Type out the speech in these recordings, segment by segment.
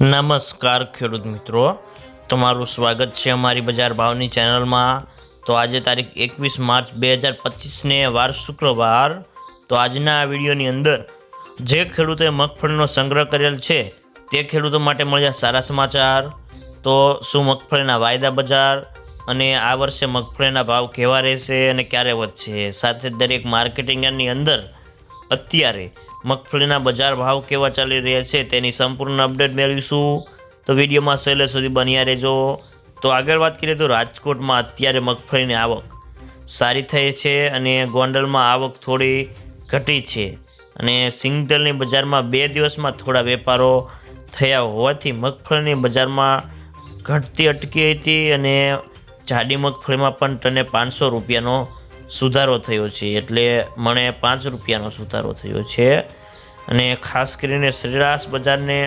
નમસ્કાર ખેડૂત મિત્રો, તમારું સ્વાગત છે અમારી બજાર ભાવની ચેનલમાં। તો આજે તારીખ 21 માર્ચ 2025ને વાર શુક્રવાર। તો આજના આ વિડીયોની અંદર જે ખેડૂતોએ મગફળીનો સંગ્રહ કરેલ છે તે ખેડૂતો માટે મળ્યા સારા સમાચાર। તો શું મગફળીના વાયદા બજાર અને આ વર્ષે મગફળીના ભાવ કેવા રહેશે અને ક્યારે વધશે, સાથે દરેક માર્કેટિંગ યાર્ડની અંદર અત્યારે મગફળીના બજાર ભાવ કેવા ચાલી રહ્યા છે તેની સંપૂર્ણ અપડેટ મેળવીશું। તો વિડીયોમાં છેલ્લે સુધી બન્યા રહેજો। તો આગળ વાત કરીએ તો રાજકોટમાં અત્યારે મગફળીની આવક સારી થઈ છે અને ગોંડલમાં આવક થોડી ઘટી છે અને સિંગતેલની બજારમાં 2 દિવસમાં થોડા વેપારો થયા હોવાથી મગફળીની બજારમાં ઘટતી અટકી હતી અને જાડી મગફળીમાં પણ ટને 500 રૂપિયાનો સુધારો થયો છે, એટલે મને 5 રૂપિયાનો સુધારો થયો છે અને ખાસ કરીને સરેરાશ બજારને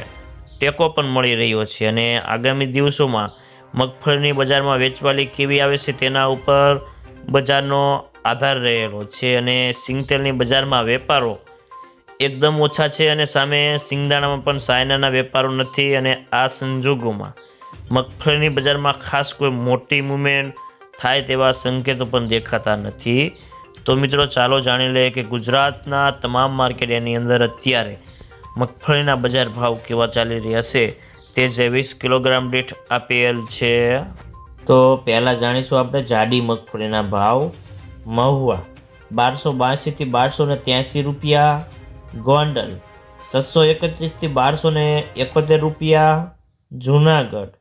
ટેકો પણ મળી રહ્યો છે અને આગામી દિવસોમાં મગફળીની બજારમાં વેચવાલી કેવી આવે છે તેના ઉપર બજારનો આધાર રહેલો છે અને સિંગતેલની બજારમાં વેપારો એકદમ ઓછા છે અને સામે સિંગદાણામાં પણ સાયનાના વેપારો નથી અને આ સંજોગોમાં મગફળીની બજારમાં ખાસ કોઈ મોટી મૂવમેન્ટ થાય તેવા સંકેતો પણ દેખાતા નથી। તો મિત્રો ચાલો જાણી લઈએ કે ગુજરાતના તમામ માર્કેટની અંદર અત્યારે મગફળીના બજાર ભાવ કેવા ચાલી રહ્યા છે તે 20 કિલોગ્રામ દીઠ આપેલ છે। તો પહેલાં જાણીશું આપણે જાડી મગફળીના ભાવ। મહુવા 1282 થી 1283 રૂપિયા, ગોંડલ 631 થી 1271 રૂપિયા, જૂનાગઢ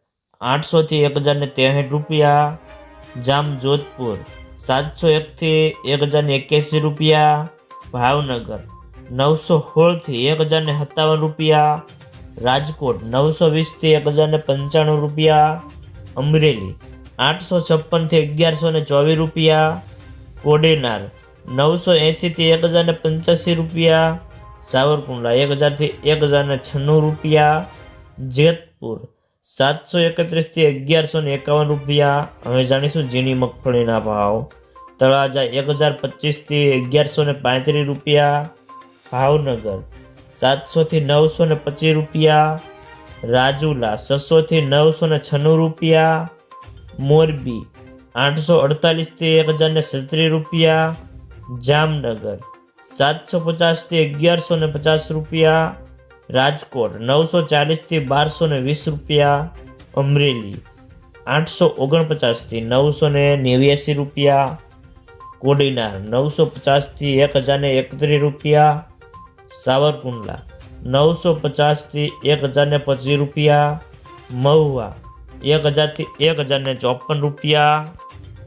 800 થી 1063 રૂપિયા, જામજોધપુર 701 થી 1081 રૂપિયા, ભાવનગર 916 થી 1057 રૂપિયા, રાજકોટ 920 થી 1095 રૂપિયા, અમરેલી 856 થી 1124 રૂપિયા, કોડીનાર 980 થી 1085 રૂપિયા, સાવરકુંડલા 1000 થી 1096 રૂપિયા, જેતપુર 731 થી 1151 રૂપિયા। હવે જાણીશું ઝીણી મગફળીના ભાવ। તળાજા 1025 થી 1135 રૂપિયા, ભાવનગર 700 થી 925 રૂપિયા, રાજુલા 600 થી 996 રૂપિયા, મોરબી 848 થી 1036 રૂપિયા, જામનગર 750 થી 1150 રૂપિયા, રાજકોટ 940 થી 1220 રૂપિયા, અમરેલી 849 થી 989 રૂપિયા, કોડીનાર 950 થી 1031 રૂપિયા, સાવરકુંડલા 950 થી 1025 રૂપિયા, મહુવા 1000 થી 1054 રૂપિયા,